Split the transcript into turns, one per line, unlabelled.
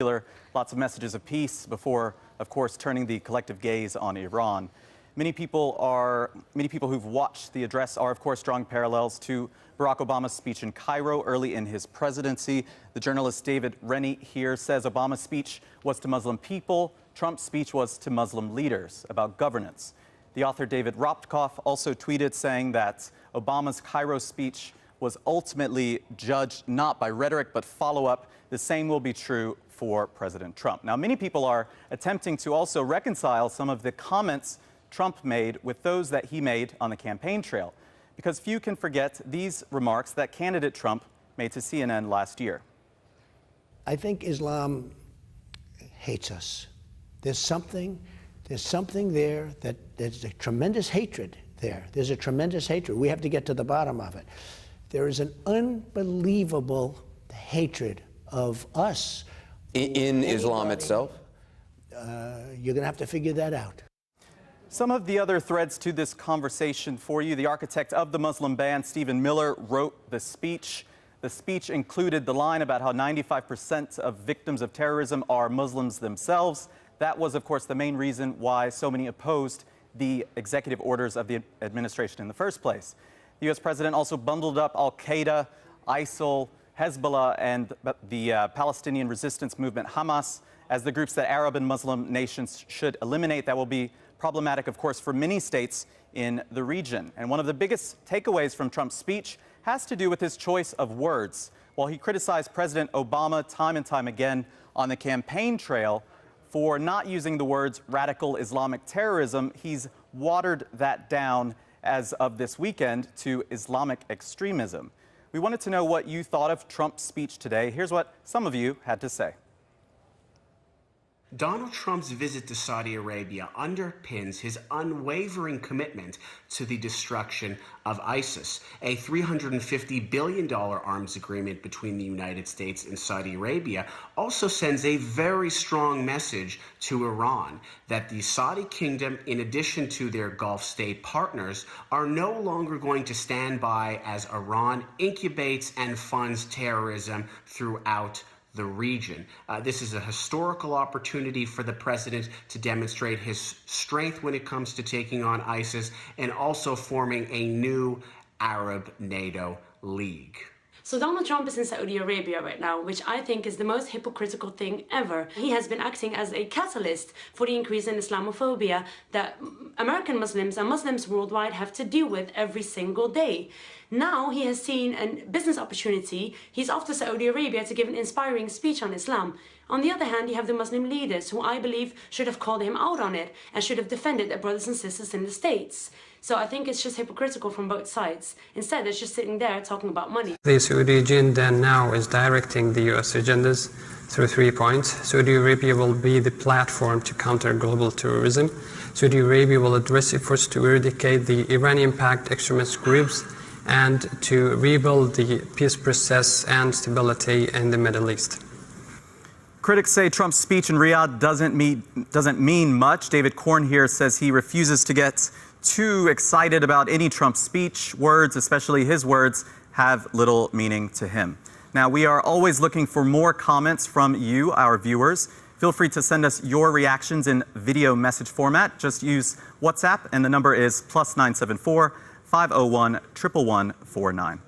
Lots of messages of peace before, of course, turning the collective gaze on Iran. Many people who've watched the address are, of course, drawing parallels to Barack Obama's speech in Cairo early in his presidency. The journalist David Rennie here says Obama's speech was to Muslim people, Trump's speech was to Muslim leaders about governance. The author David Ropkoff also tweeted saying that Obama's Cairo speech was ultimately judged not by rhetoric but follow-up. The same will be true for President Trump. Now, many people are attempting to also reconcile some of the comments Trump made with those that he made on the campaign trail, because few can forget these remarks that candidate Trump made to CNN last year.
I think Islam hates us. There's something there that there's a tremendous hatred there. There's a tremendous hatred. We have to get to the bottom of it. There is an unbelievable hatred of us.
In Islam itself?
You're going to have to figure that out.
Some of the other threads to this conversation for you. The architect of the Muslim ban, Stephen Miller, wrote the speech. The speech included the line about how 95% of victims of terrorism are Muslims themselves. That was, of course, the main reason why so many opposed the executive orders of the administration in the first place. The U.S. president also bundled up al-Qaeda, ISIL, Hezbollah, and the Palestinian resistance movement Hamas as the groups that Arab and Muslim nations should eliminate. That will be problematic, of course, for many states in the region. And one of the biggest takeaways from Trump's speech has to do with his choice of words. While he criticized President Obama time and time again on the campaign trail for not using the words radical Islamic terrorism, he's watered that down as of this weekend to Islamic extremism. We wanted to know what you thought of Trump's speech today. Here's what some of you had to say.
Donald Trump's visit to Saudi Arabia underpins his unwavering commitment to the destruction of ISIS. A $350 billion arms agreement between the United States and Saudi Arabia also sends a very strong message to Iran that the Saudi kingdom, in addition to their Gulf state partners, are no longer going to stand by as Iran incubates and funds terrorism throughout the region. This is a historical opportunity for the president to demonstrate his strength when it comes to taking on ISIS and also forming a new Arab NATO league.
So Donald Trump is in Saudi Arabia right now, which I think is the most hypocritical thing ever. He has been acting as a catalyst for the increase in Islamophobia that American Muslims and Muslims worldwide have to deal with every single day. Now he has seen a business opportunity. He's off to Saudi Arabia to give an inspiring speech on Islam. On the other hand, you have the Muslim leaders who I believe should have called him out on it and should have defended their brothers and sisters in the States. So I think it's just hypocritical from both sides. Instead, they're just sitting there talking about money.
The Saudi agenda now is directing the U.S. agendas through 3 points. Saudi Arabia will be the platform to counter global terrorism. Saudi Arabia will address efforts to eradicate the Iranian-backed extremist groups and to rebuild the peace process and stability in the Middle East.
Critics say Trump's speech in Riyadh doesn't mean much. David Korn here says he refuses to get too excited about any Trump speech. Words, especially his words, have little meaning to him. Now, we are always looking for more comments from you, our viewers. Feel free to send us your reactions in video message format. Just use WhatsApp, and the number is +974 501 11149.